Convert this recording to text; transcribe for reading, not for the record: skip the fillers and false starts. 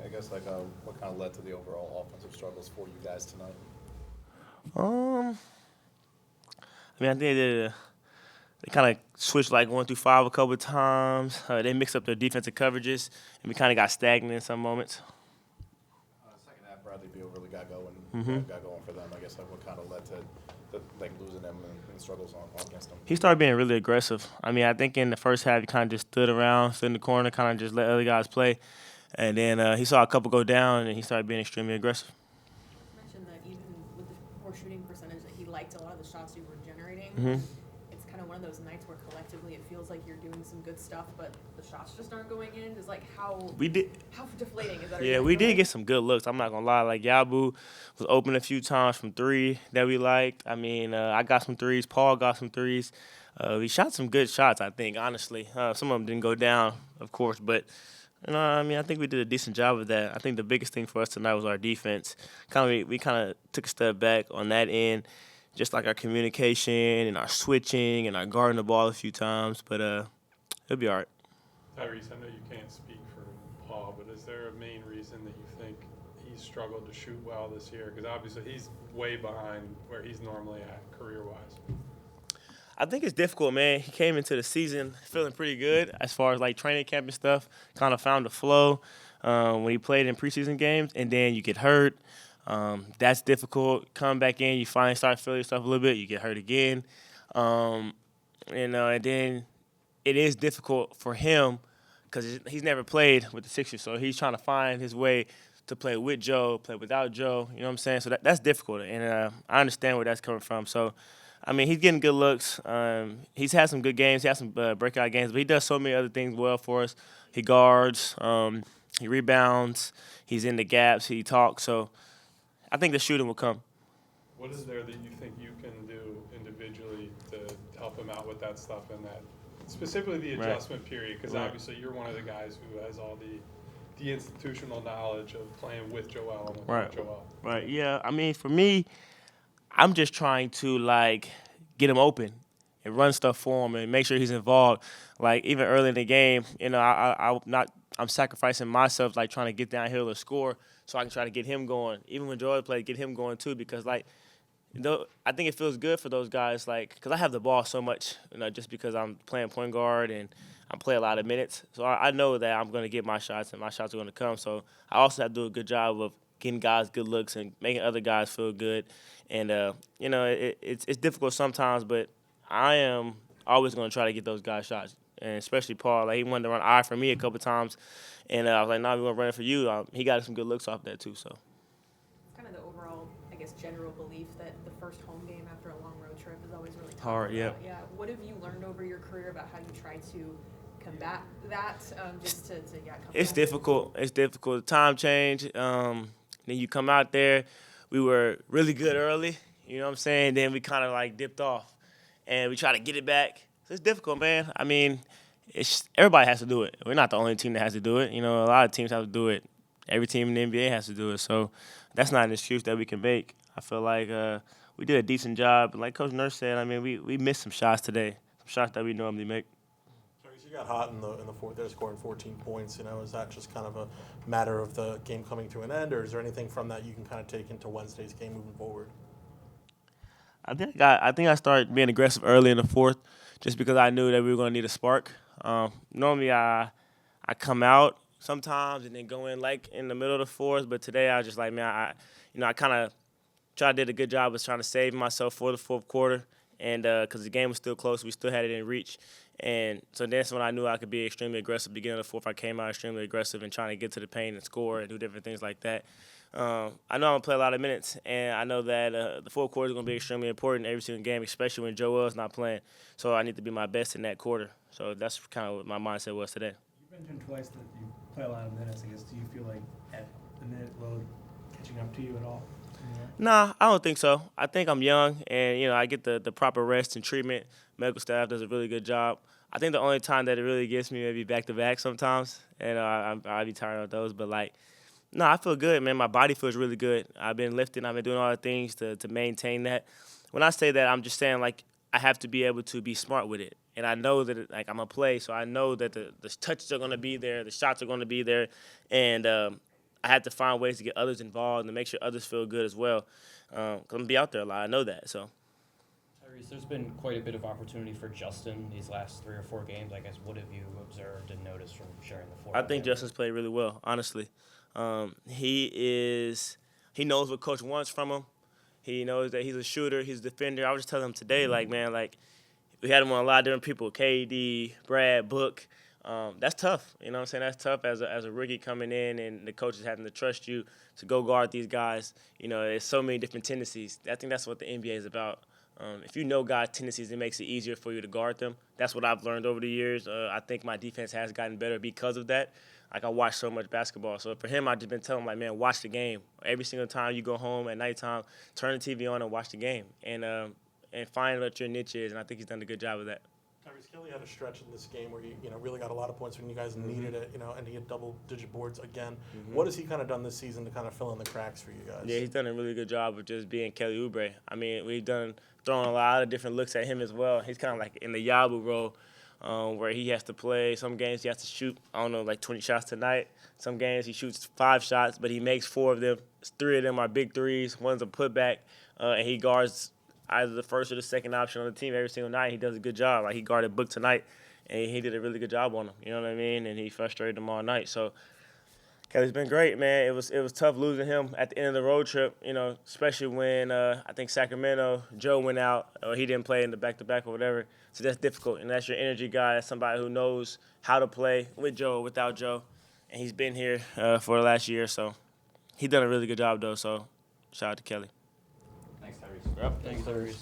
I guess what kind of led to the overall offensive struggles for you guys tonight? Um, I think they kind of switched like 1 through 5 a couple of times. They mixed up their defensive coverages, and we kind of got stagnant in some moments. Second half, Bradley Beal really got going. Hmm. Got going for them. I guess what kind of led to losing them and struggles on against them. He started being really aggressive. I think in the first half he kind of just stood around, stood in the corner, kind of just let other guys play, and then he saw a couple go down, and he started being extremely aggressive. Mentioned that even with the poor shooting percentage, that he liked a lot of the shots you were generating. Hmm. It's kind of one of those nights where collectively it feels like you're doing some good stuff, but the shots just aren't going in. Is like how We did. how deflating is that? Yeah, we did get some good looks. I'm not gonna lie. Like Yabu was open a few times from three that we liked. I got some threes. Paul got some threes. We shot some good shots. I think honestly, some of them didn't go down, of course, but I think we did a decent job of that. I think the biggest thing for us tonight was our defense. We kind of took a step back on that end, just like our communication and our switching and our guarding the ball a few times. But it'll be all right. Tyrese, I know you can't speak for Paul, but is there a main reason that you think he's struggled to shoot well this year? Because obviously he's way behind where he's normally at career-wise. I think it's difficult, man. He came into the season feeling pretty good as far as like training camp and stuff. Kind of found the flow when he played in preseason games, and then you get hurt. That's difficult. Come back in, you finally start feeling yourself a little bit. You get hurt again, and then it is difficult for him because he's never played with the Sixers, so he's trying to find his way to play with Joe, play without Joe. You know what I'm saying? So that's difficult, and I understand where that's coming from. So. He's getting good looks. He's had some good games. He has some breakout games, but he does so many other things well for us. He guards. He rebounds. He's in the gaps. He talks. So I think the shooting will come. What is there that you think you can do individually to help him out with that stuff and that, specifically the adjustment period? Because obviously you're one of the guys who has all the institutional knowledge of playing with Joel and without Joel. Right. Yeah. For me, I'm just trying to get him open and run stuff for him and make sure he's involved. Like even early in the game, I'm sacrificing myself trying to get downhill or score so I can try to get him going. Even when Joel played, get him going too because I think it feels good for those guys because I have the ball so much, just because I'm playing point guard and I play a lot of minutes. So I know that I'm going to get my shots and my shots are going to come. So I also have to do a good job of getting guys good looks and making other guys feel good. And, it's difficult sometimes, but I am always going to try to get those guys shots, and especially Paul. He wanted to run eye for me a couple times, and I was like, "No, we're going to run it for you." He got some good looks off that too. So It's kind of the overall, I guess, general belief that the first home game after a long road trip is always really tough. Hard, yeah. Yeah. What have you learned over your career about how you try to combat that? Just to come it's back? difficult. It's difficult. Time change. Then you come out there. We were really good early, you know what I'm saying? Then we kind of dipped off, and we try to get it back. So it's difficult, man. Everybody has to do it. We're not the only team that has to do it. A lot of teams have to do it. Every team in the NBA has to do it. So that's not an excuse that we can make. I feel like we did a decent job. Like Coach Nurse said, we missed some shots today, some shots that we normally make. You got hot in the fourth there, scoring 14 points. Is that just kind of a matter of the game coming to an end, or is there anything from that you can kind of take into Wednesday's game moving forward? I think I started being aggressive early in the fourth, just because I knew that we were going to need a spark. Normally I come out sometimes and then go in in the middle of the fourth, but today I was just I kind of did a good job of trying to save myself for the fourth quarter, and because the game was still close, we still had it in reach. And so that's when I knew I could be extremely aggressive. Beginning of the fourth, I came out extremely aggressive and trying to get to the paint and score and do different things like that. I know I'm going to play a lot of minutes, and I know that the fourth quarter is going to be extremely important every single game, especially when Joel's not playing. So I need to be my best in that quarter. So that's kind of what my mindset was today. You mentioned twice that you play a lot of minutes. I guess, do you feel like at the minute load catching up to you at all? Nah, I don't think so. I think I'm young, and I get the proper rest and treatment. Medical staff does a really good job. I think the only time that it really gets me maybe back to back sometimes, and I'll be tired of those. But no, I feel good, man. My body feels really good. I've been lifting. I've been doing all the things to maintain that. When I say that, I'm just saying I have to be able to be smart with it and I know that like I'm gonna play, so I know that the touches are gonna be there, the shots are gonna be there, and I had to find ways to get others involved and to make sure others feel good as well. I'm gonna be out there a lot. I know that. So Tyrese, there's been quite a bit of opportunity for Justin these last 3 or 4 games. I guess what have you observed and noticed from sharing the floor? I with think him? Justin's played really well. Honestly, he knows what coach wants from him. He knows that he's a shooter. He's a defender. I was just telling him today, like, man, like, we had him on a lot of different people, KD, Brad, Book. That's tough. You know what I'm saying? That's tough as a rookie coming in and the coach is having to trust you to go guard these guys. You know, there's so many different tendencies. I think that's what the NBA is about. If you know guys' tendencies, it makes it easier for you to guard them. That's what I've learned over the years. I think my defense has gotten better because of that. Like, I watch so much basketball. So for him, I've just been telling him, like, man, watch the game. Every single time you go home at nighttime, turn the TV on and watch the game. And find what your niche is. And I think he's done a good job of that. Tyrese Kelly had a stretch in this game where he, really got a lot of points when you guys needed it, and he had double-digit boards again. What has he kind of done this season to kind of fill in the cracks for you guys? Yeah, he's done a really good job of just being Kelly Oubre. I mean, we've thrown a lot of different looks at him as well. He's kind of like in the Yabu role where he has to play. Some games he has to shoot, I don't know, like 20 shots tonight. Some games he shoots 5 shots, but he makes 4 of them. 3 of them are big threes. One's a putback, and he guards either the first or the second option on the team every single night. He does a good job. Like, he guarded Book tonight, and he did a really good job on him. You know what I mean? And he frustrated them all night. So Kelly's been great, man. It was tough losing him at the end of the road trip, especially when I think Sacramento, Joe went out, or he didn't play in the back-to-back or whatever. So that's difficult, and that's your energy guy. That's somebody who knows how to play with Joe or without Joe, and he's been here for the last year. So he's done a really good job, though, so shout out to Kelly. Thanks, Tyrese. Yep. Thanks, Tyrese.